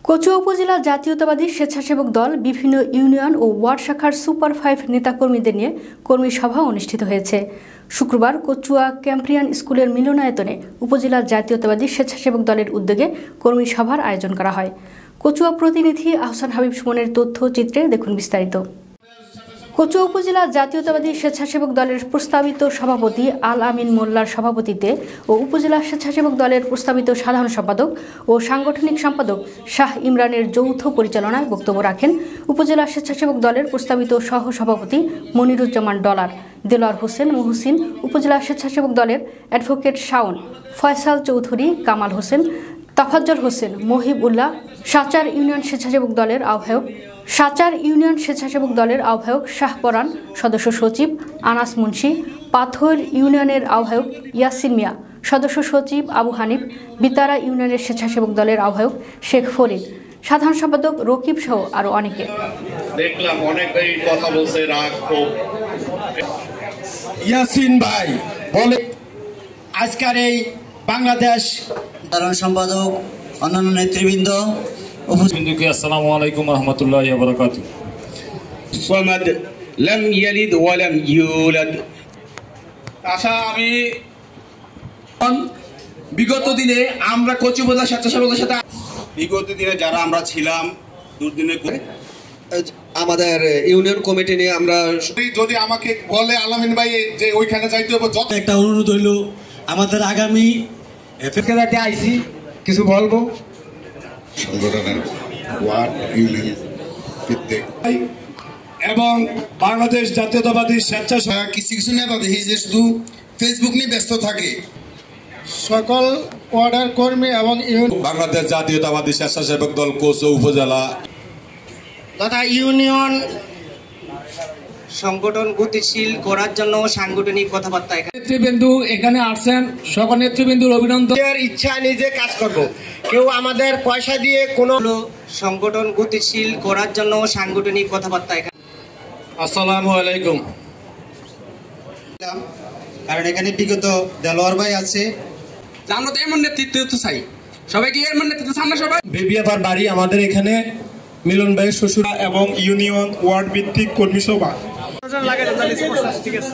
কচুয়া উপজেলা জাতীয়তাবাদী স্বেচ্ছাসেবক দল বিভিন্ন ইউনিয়ন ও ওয়ার্ড শাখার সুপার 5 নেতাকর্মীদের নিয়ে কর্মী সভা অনুষ্ঠিত হয়েছে। শুক্রবার কচুয়া ক্যাম্প্রিয়ান স্কুলের মিলনায়তনে উপজেলা জাতীয়তাবাদী স্বেচ্ছাসেবক দলের উদ্যোগে কর্মী সভার আয়োজন করা হয়। কচুয়া প্রতিনিধি আহসান হাবিব সুমনের তথ্যচিত্রে দেখুন বিস্তারিত। কচুয়া উপজেলা জাতীয়তাবাদী স্বেচ্ছাসেবক দলের প্রস্তাবিত সভাপতি আল আমিন মোল্লার সভাপতিত্বে ও উপজেলা স্বেচ্ছাসেবক দলের প্রস্তাবিত সাধারণ সম্পাদক ও সাংগঠনিক সম্পাদক শাহ ইমরানের যৌথ পরিচালনায় বক্তব্য রাখেন উপজেলা স্বেচ্ছাসেবক দলের প্রস্তাবিত সহ সভাপতি মনিরুজ্জামান ডলার, দেলোয়ার হোসেন মুহসিন, উপজেলা স্বেচ্ছাসেবক দলের অ্যাডভোকেট শাওন, ফয়সাল চৌধুরী, কামাল হোসেন, তাফাজ্জল হোসেন, মহিব উল্লাহ, সাচার ইউনিয়ন স্বেচ্ছাসেবক দলের আহ্বায়ক শাহপরান, সদস্য সচিব আনাস মুন্সি, পাথর ইউনিয়নের আহ্বায়ক ইয়াসিন মিয়া, সদস্য সচিব আবু হানিফ, বিতারা ইউনিয়নের স্বেচ্ছাসেবক দলের আহ্বায়ক শেখ ফরিদ, সাধারণ সম্পাদক রকিব সহ আরো অনেকে। দেখলাম অনেকেই কথা বলছে ইয়াসিন ভাই বলে আজকের এই বাংলাদেশ সাধারণ সম্পাদক, অন্যান্য নেতৃবৃন্দ, আসসালামু আলাইকুম ওয়া রাহমাতুল্লাহি ওয়া বারাকাতুহু। সামাদ লাম ইয়ালিদ ওয়া লাম ইউলাদ। আশা আমি বিগত দিনে আমরা কচু উপজেলা স্বেচ্ছাসেবকদের সাথে বিগত দিনে যারা আমরা ছিলাম দুর্দিনে আমাদের ইউনিয়ন কমিটি নিয়ে আমরা যদি আমাকে বলে আলামিন ভাই যে ওইখানে যাইতে হবে, একটা অনুরোধ হইল আমাদের আগামী এফএসকে আইসি কিছু বলবো সংগঠনের ওয়ার্ড ইউনিয়ন ভিত্তিক এবং বাংলাদেশ জাতীয়তাবাদী স্বেচ্ছাসেবক কিছু কিছু নেতা দেখি যে শুধু ফেসবুক নিয়ে ব্যস্ত থাকে। সকল ওয়ার্ডের কর্মী এবং বাংলাদেশ জাতীয়তাবাদী স্বেচ্ছাসেবক দল কচুয়া উপজেলা তথা ইউনিয়ন সংগঠন গতিশীল করার জন্য সাংগঠনিক কথাবার্তা নেতৃবৃন্দু এখানে আসছেন। সকল নেতৃবৃন্দুর অভিনন্দন। ইচ্ছা নিজে কাজ করব, কেউ আমাদের পয়সা দিয়ে কোনো সংগঠন গতিশীল করার জন্য সাংগঠনিক কথাবার্তা। আসসালামু আলাইকুম। কারণ এখানে বিগত দেলোয়ার ভাই আছে, আমরা তো এমন নেতৃত্ব চাই, সবাইকে এমন নেতৃত্ব চান না সবাই। বেবিয়াপার বাড়ি আমাদের এখানে মিলন ভাইয়ের শ্বশুর এবং ইউনিয়ন ওয়ার্ড ভিত্তিক কর্মী সভা। ঠিক আছে।